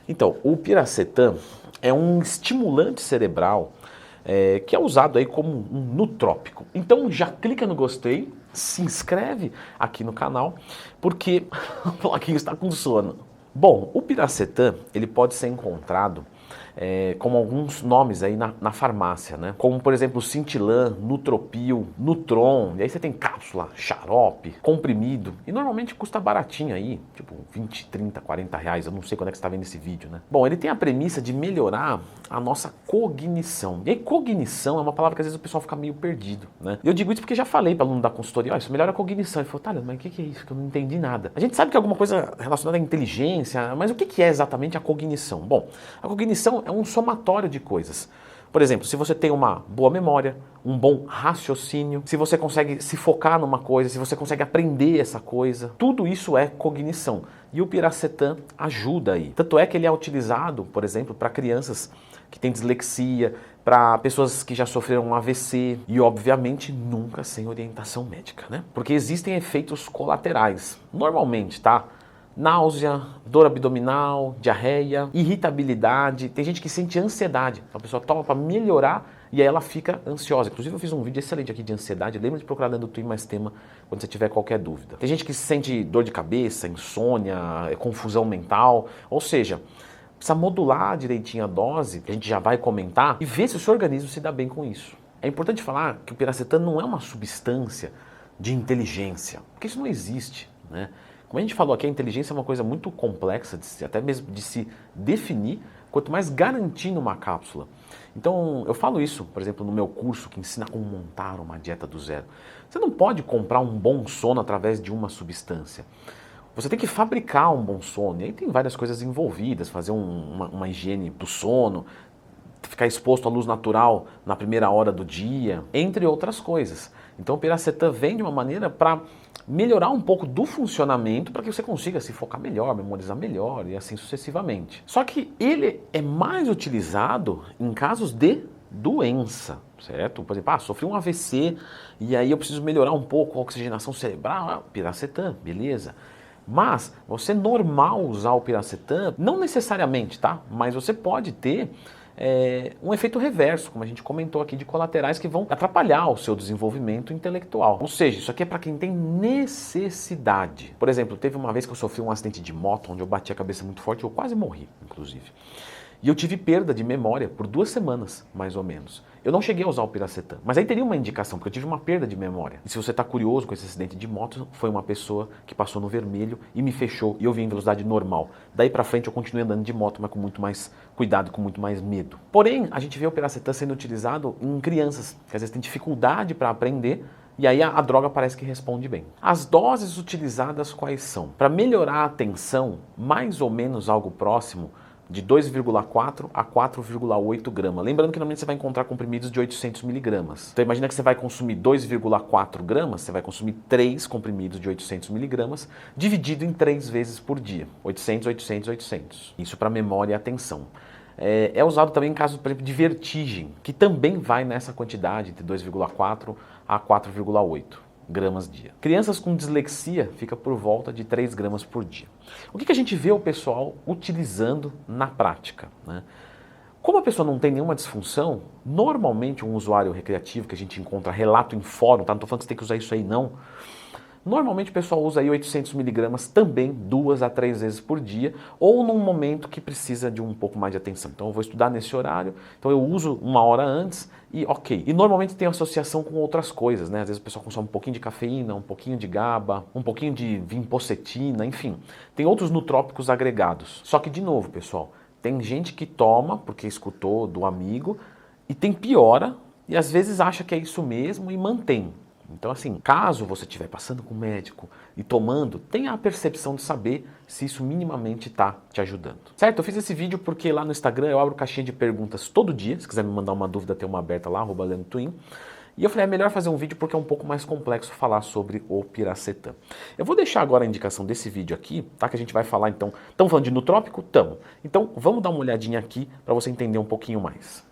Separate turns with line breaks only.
Então, o piracetam é um estimulante cerebral que é usado aí como um nutrópico. Então já clica no gostei, se inscreve aqui no canal, porque o Floquinho está com sono. Bom, o piracetam ele pode ser encontrado como alguns nomes aí na farmácia, né? Como, por exemplo, Cintilan, Nutropil, Nutron, e aí você tem cápsula, xarope, comprimido, e normalmente custa baratinho aí, tipo 20, 30, 40 reais, eu não sei quando é que você está vendo esse vídeo, né? Bom, ele tem a premissa de melhorar a nossa cognição. E aí, cognição é uma palavra que às vezes o pessoal fica meio perdido, né? E eu digo isso porque já falei para aluno da consultoria, ó, isso melhora a cognição. Ele falou, tá, mas o que é isso? Que eu não entendi nada. A gente sabe que é alguma coisa relacionada à inteligência, mas o que é exatamente a cognição? Bom, a cognição é um somatório de coisas. Por exemplo, se você tem uma boa memória, um bom raciocínio, se você consegue se focar numa coisa, se você consegue aprender essa coisa, tudo isso é cognição. E o piracetam ajuda aí. Tanto é que ele é utilizado, por exemplo, para crianças que têm dislexia, para pessoas que já sofreram um AVC e, obviamente, nunca sem orientação médica, né? Porque existem efeitos colaterais, normalmente, tá? Náusea, dor abdominal, diarreia, irritabilidade, tem gente que sente ansiedade, a pessoa toma para melhorar e aí ela fica ansiosa. Inclusive eu fiz um vídeo excelente aqui de ansiedade, lembra de procurar dentro do Twin Mais Tema quando você tiver qualquer dúvida. Tem gente que sente dor de cabeça, insônia, confusão mental, ou seja, precisa modular direitinho a dose, que a gente já vai comentar, e ver se o seu organismo se dá bem com isso. É importante falar que o piracetam não é uma substância de inteligência, porque isso não existe, né? Como a gente falou aqui, a inteligência é uma coisa muito complexa, até mesmo de se definir, quanto mais garantir numa cápsula. Então, eu falo isso, por exemplo, no meu curso que ensina como montar uma dieta do zero. Você não pode comprar um bom sono através de uma substância. Você tem que fabricar um bom sono, e aí tem várias coisas envolvidas, fazer uma higiene do sono, ficar exposto à luz natural na primeira hora do dia, entre outras coisas. Então o piracetam vem de uma maneira para melhorar um pouco do funcionamento para que você consiga se focar melhor, memorizar melhor e assim sucessivamente. Só que ele é mais utilizado em casos de doença, certo? Por exemplo, sofri um AVC e aí eu preciso melhorar um pouco a oxigenação cerebral, piracetam, beleza. Mas você normal usar o piracetam, não necessariamente, tá? Mas você pode ter um efeito reverso, como a gente comentou aqui, de colaterais que vão atrapalhar o seu desenvolvimento intelectual. Ou seja, isso aqui é para quem tem necessidade. Por exemplo, teve uma vez que eu sofri um acidente de moto, onde eu bati a cabeça muito forte, eu quase morri, inclusive. E eu tive perda de memória por 2 semanas, mais ou menos. Eu não cheguei a usar o piracetam, mas aí teria uma indicação, porque eu tive uma perda de memória. E se você está curioso com esse acidente de moto, foi uma pessoa que passou no vermelho e me fechou, e eu vim em velocidade normal. Daí pra frente eu continuei andando de moto, mas com muito mais cuidado, com muito mais medo. Porém, a gente vê o piracetam sendo utilizado em crianças, que às vezes têm dificuldade para aprender, e aí a droga parece que responde bem. As doses utilizadas quais são? Para melhorar a atenção, mais ou menos algo próximo de 2,4 a 4,8 gramas. Lembrando que normalmente você vai encontrar comprimidos de 800 miligramas. Então imagina que você vai consumir 2,4 gramas, você vai consumir 3 comprimidos de 800 miligramas, dividido em 3 vezes por dia. 800, 800, 800. Isso para memória e atenção. É usado também em casos, por exemplo, de vertigem, que também vai nessa quantidade, de 2,4 a 4,8 gramas dia. Crianças com dislexia fica por volta de 3 gramas por dia. O que a gente vê o pessoal utilizando na prática, né? Como a pessoa não tem nenhuma disfunção, normalmente um usuário recreativo que a gente encontra relato em fórum, tá? Não estou falando que você tem que usar isso aí não. Normalmente o pessoal usa aí 800 miligramas também 2 a 3 vezes por dia ou num momento que precisa de um pouco mais de atenção. Então eu vou estudar nesse horário, então eu uso 1 hora antes e ok. E normalmente tem associação com outras coisas, né? Às vezes o pessoal consome um pouquinho de cafeína, um pouquinho de GABA, um pouquinho de vinpocetina, enfim. Tem outros nutrópicos agregados. Só que de novo, pessoal, tem gente que toma porque escutou do amigo e tem piora e às vezes acha que é isso mesmo e mantém. Então assim, caso você estiver passando com o médico e tomando, tenha a percepção de saber se isso minimamente está te ajudando. Certo? Eu fiz esse vídeo porque lá no Instagram eu abro caixinha de perguntas todo dia, se quiser me mandar uma dúvida tem uma aberta lá, @LeandroTwin. E eu falei, é melhor fazer um vídeo porque é um pouco mais complexo falar sobre o piracetam. Eu vou deixar agora a indicação desse vídeo aqui, tá? Que a gente vai falar então, estamos falando de nutrópico? Estamos. Então vamos dar uma olhadinha aqui para você entender um pouquinho mais.